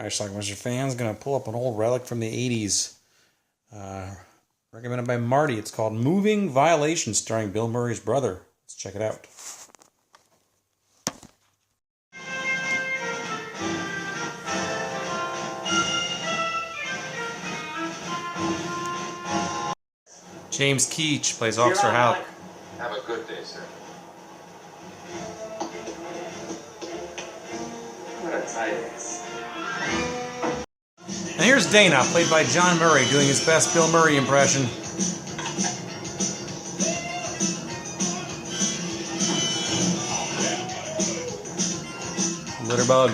Alright, Schlockmeisters fans, gonna pull up an old relic from the 80s. Recommended by Marty. It's called Moving Violations, starring Bill Murray's brother. Let's check it out. James Keach plays Officer Halleck. Have a good day, sir. What a tight ass. And here's Dana, played by John Murray, doing his best Bill Murray impression. Litterbug.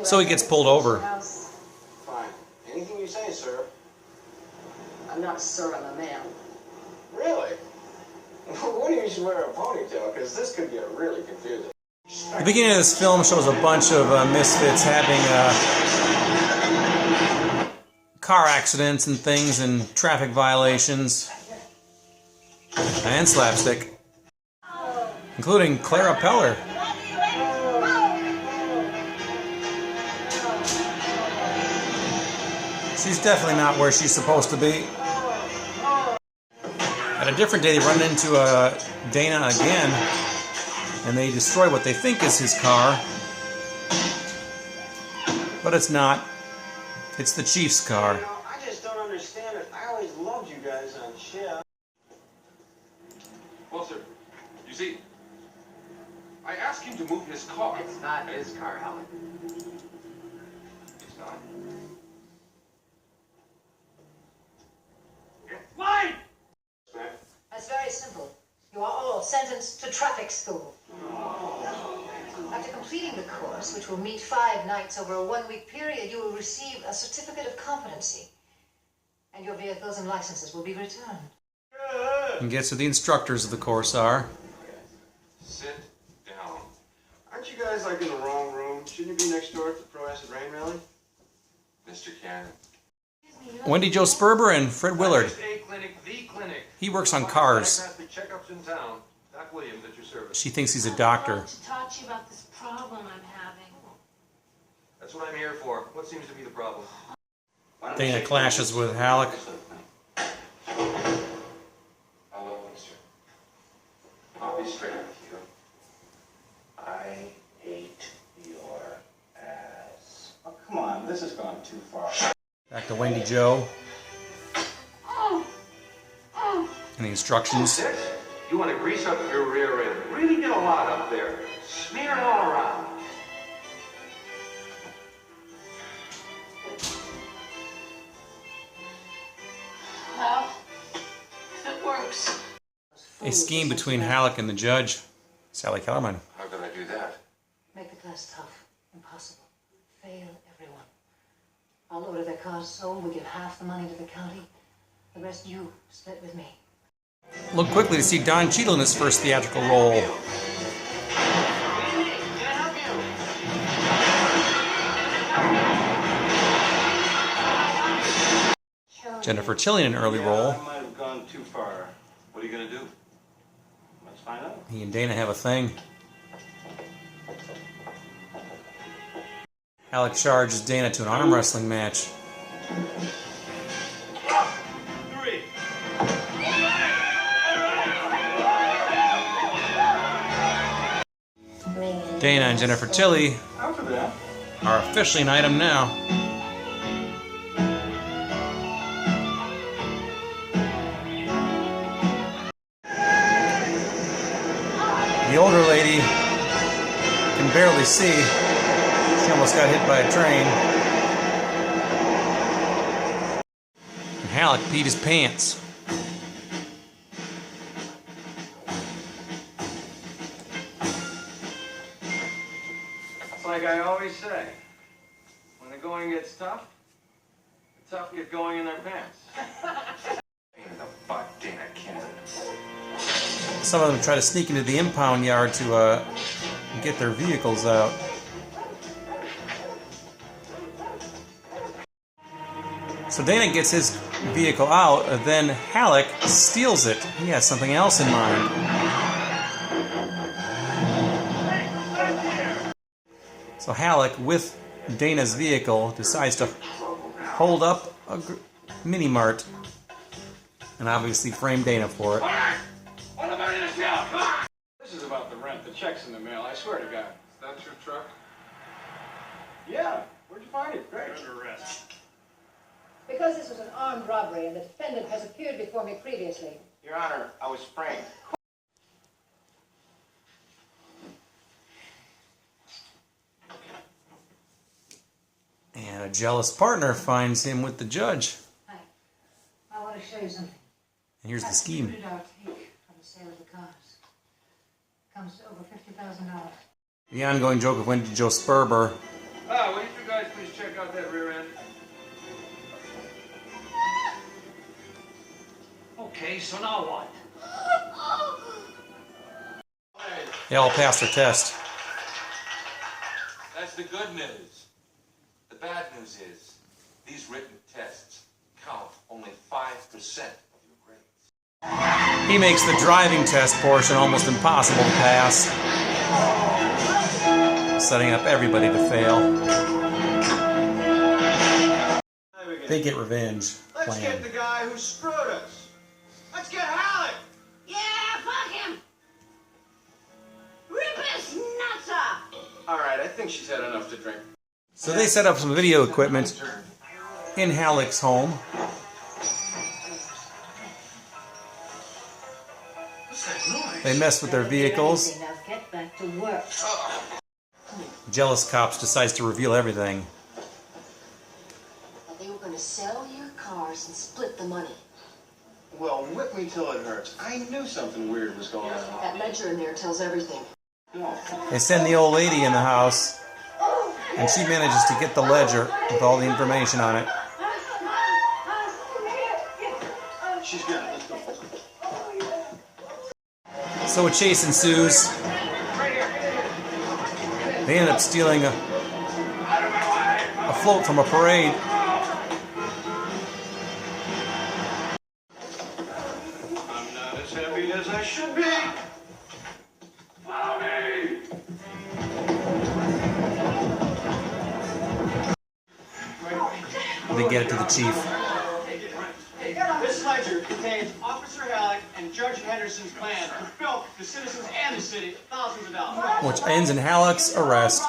So he gets pulled over. Fine. Anything you say, sir. I'm not sir, I'm a ma'am. Really? What do you should wear a ponytail? Because this could get really confusing. The beginning of this film shows a bunch of misfits having car accidents and things and traffic violations and slapstick, including Clara Peller. She's definitely not where she's supposed to be. At a different day, they run into Dana again, and they destroy what they think is his car. But it's not. It's the Chief's car. You know, I just don't understand it. I always loved you guys on shift. Well, sir, you see, I asked him to move his car. It's not his car, Halleck. It's not. Fine! That's very simple. You are all sentenced to traffic school. After completing the course, which will meet 5 nights over a 1-week period, you will receive a certificate of competency, and your vehicles and licenses will be returned. And guess who the instructors of the course are? Sit down. Aren't you guys like in the wrong room? Shouldn't you be next door at the Pro Acid Rain rally? Mr. Cannon. Wendy Jo Sperber and Fred Willard. A clinic, the clinic. He works on cars. Diagnostic checkups in town. Doc Williams at your service. She thinks he's a doctor. To talk to you about this problem I'm having. That's what I'm here for. What seems to be the problem? Dana clashes with Halleck. Hello, mister. I'll be straight with you. I hate your ass. Oh, come on. This has gone too far. Back to Wendy Jo and the instructions. This? You want to grease up your rear end. Really get a lot up there. Smear it all around. Well, it works. A scheme between Halleck and the judge, Sally Kellerman. How could I do that? Make the class tough. Impossible. Fail everyone. I'll order their cars sold. We give half the money to the county. The rest you split with me. Look quickly to see Don Cheadle in his first theatrical role. Jennifer Tilly in an early role. I might have gone too far. What are you going to do? Let's find out. He and Dana have a thing. Halleck charges Dana to an arm wrestling match. Dana and Jennifer Tilly Out for that. are officially an item now. The older lady can barely see. She almost got hit by a train. And Halleck peed his pants. It's like I always say. When the going gets tough, the tough get going in their pants. Pain in the butt, Dana Cannon. Some of them try to sneak into the impound yard to get their vehicles out. So Dana gets his vehicle out, then Halleck steals it. He has something else in mind. So Halleck, with Dana's vehicle, decides to hold up a mini-mart and obviously frame Dana for it. This is about the rent. The check's in the mail. I swear to God. Is that your truck? Yeah. Where'd you find it? Great. Under arrest. Because this was an armed robbery and the defendant has appeared before me previously. Your Honor, I was framed. And a jealous partner finds him with the judge. Hi. I want to show you something. And here's the scheme. Printed our take from the sale of the cars. Comes to over $50,000. The ongoing joke of when did Joe Sperber. Will you two guys please check out that rear end? Okay, so now what? They all passed their test. That's the good news. The bad news is, these written tests count only 5% of your grades. He makes the driving test portion almost impossible to pass, setting up everybody to fail. They get revenge. Let's get the guy who screwed us. Let's get Halleck. Yeah, fuck him! Rip his nuts off! All right, I think she's had enough to drink. So they set up some video equipment in Halleck's home. What's that noise? They mess with their vehicles. Now get back to work. Jealous cops decides to reveal everything. They were going to sell your cars and split the money. Well, whip me till it hurts. I knew something weird was going on. That ledger in there tells everything. They send the old lady in the house, and she manages to get the ledger with all the information on it. She's good. Let's go. So a chase ensues. They end up stealing a float from a parade. I'm not as heavy as I should be. Follow me. They get it to the chief. This ledger contains Officer Halleck and Judge Henderson's plan to bilk the citizens and the city thousands of dollars. Which ends in Halleck's arrest.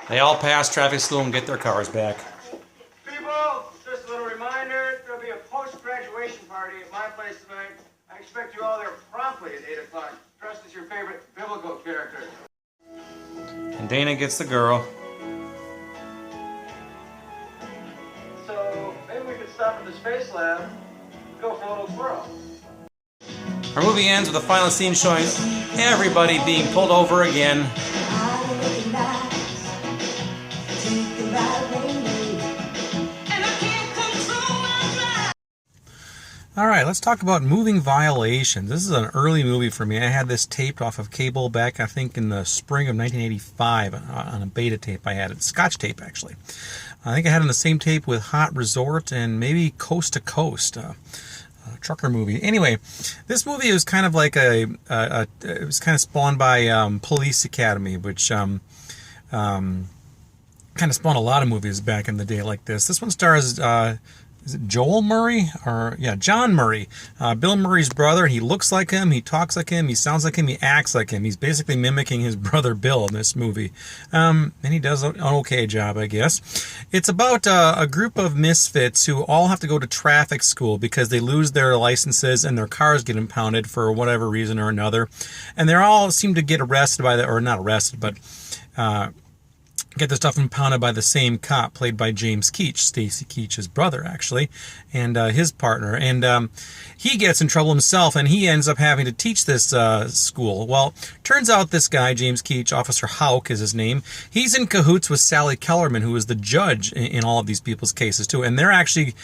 They all pass traffic school and get their cars back. People, just a little reminder, there'll be a post-graduation party at my place tonight. I expect you all there promptly at 8 o'clock, dressed as your favorite biblical character. And Dana gets the girl. So, maybe we could stop at the Space Lab and go for a little twirl. Our movie ends with a final scene showing everybody being pulled over again. All right, let's talk about moving violations. This is an early movie for me. I had this taped off of cable back, I think, in the spring of 1985 on a beta tape I had it. Scotch tape, actually. I think I had it on the same tape with Hot Resort and maybe Coast to Coast, a trucker movie. Anyway, this movie was kind of like it was kind of spawned by Police Academy, which kind of spawned a lot of movies back in the day like this. This one stars... is it Joel Murray? John Murray. Bill Murray's brother. He looks like him. He talks like him. He sounds like him. He acts like him. He's basically mimicking his brother Bill in this movie. And he does an okay job, I guess. It's about a group of misfits who all have to go to traffic school because they lose their licenses and their cars get impounded for whatever reason or another. And they all seem to get arrested by or not arrested, but... get the stuff impounded by the same cop, played by James Keach, Stacy Keach's brother, actually, and his partner. And he gets in trouble himself, and he ends up having to teach this school. Well, turns out this guy, James Keach, Officer Houck is his name, he's in cahoots with Sally Kellerman, who is the judge in all of these people's cases, too. And they're actually...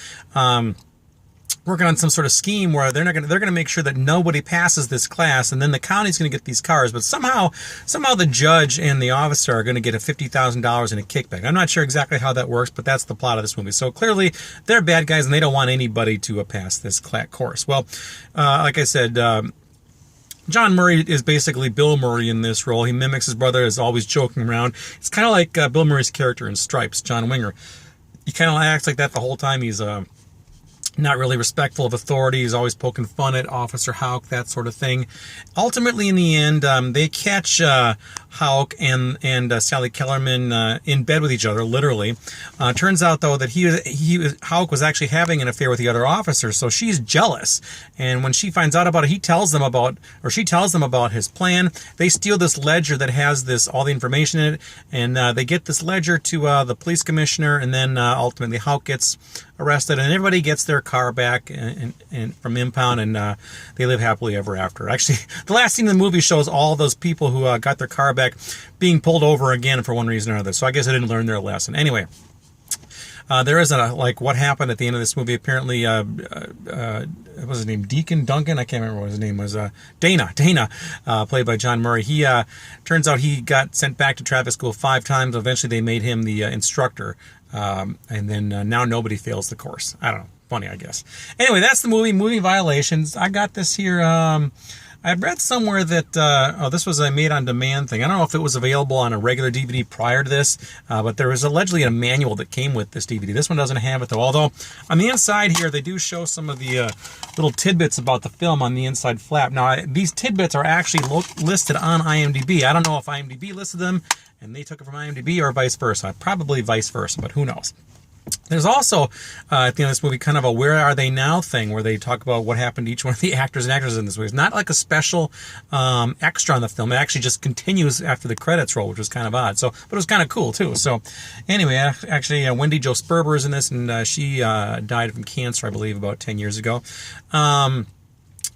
working on some sort of scheme where they're going to make sure that nobody passes this class, and then the county's going to get these cars. But somehow the judge and the officer are going to get a $50,000 in a kickback. I'm not sure exactly how that works, but that's the plot of this movie. So clearly they're bad guys, and they don't want anybody to pass this course. Well, like I said, John Murray is basically Bill Murray in this role. He mimics his brother, is always joking around. It's kind of like Bill Murray's character in Stripes, John Winger. He kind of acts like that the whole time. He's not really respectful of authority. He's always poking fun at Officer Houck, that sort of thing. Ultimately, in the end, they catch Houck and Sally Kellerman in bed with each other, literally. Turns out, though, that Houck was actually having an affair with the other officers, so she's jealous. And when she finds out about it, she tells them about his plan. They steal this ledger that has all the information in it, and they get this ledger to the police commissioner, and then ultimately Houck gets arrested, and everybody gets their car back and from impound, and they live happily ever after. Actually, the last scene of the movie shows all those people who got their car back being pulled over again for one reason or another. So I guess they didn't learn their lesson. Anyway, there is what happened at the end of this movie. Apparently, what was his name? Deacon Duncan? I can't remember what his name was. Dana, played by John Murray. He turns out he got sent back to traffic school 5 times. Eventually, they made him the instructor. And then now nobody fails the course. I don't know. Funny, I guess. Anyway, that's the movie Violations. I got this here. I read somewhere that this was a made-on-demand thing. I don't know if it was available on a regular DVD prior to this, but there was allegedly a manual that came with this DVD. This one doesn't have it, though. Although, on the inside here, they do show some of the little tidbits about the film on the inside flap. Now, these tidbits are actually listed on IMDb. I don't know if IMDb listed them, and they took it from IMDb, or vice versa. Probably vice versa, but who knows. There's also, at the end of this movie, kind of a Where Are They Now thing, where they talk about what happened to each one of the actors and actresses in this movie. It's not like a special extra on the film. It actually just continues after the credits roll, which was kind of odd. So, but it was kind of cool, too. So, anyway, actually, Wendy Jo Sperber is in this, and she died from cancer, I believe, about 10 years ago.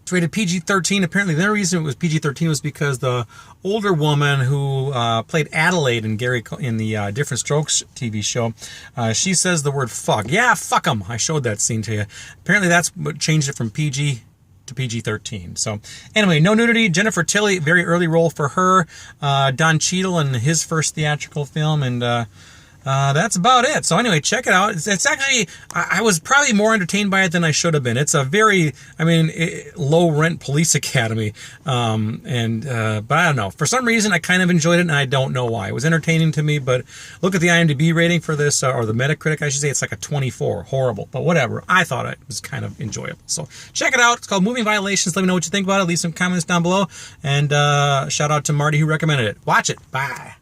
It's rated PG-13. Apparently, the reason it was PG-13 was because the older woman who played Adelaide in the Different Strokes TV show, she says the word fuck. Yeah, fuck 'em. I showed that scene to you. Apparently, that's what changed it from PG to PG-13. So, anyway, no nudity. Jennifer Tilly, very early role for her. Don Cheadle in his first theatrical film, and that's about it. So anyway, check it out. It's actually, I was probably more entertained by it than I should have been. It's a very, low rent police academy. But I don't know. For some reason, I kind of enjoyed it, and I don't know why. It was entertaining to me, but look at the IMDb rating for this, or the Metacritic, I should say. It's like a 24. Horrible. But whatever. I thought it was kind of enjoyable. So check it out. It's called Moving Violations. Let me know what you think about it. Leave some comments down below. And shout out to Marty who recommended it. Watch it. Bye.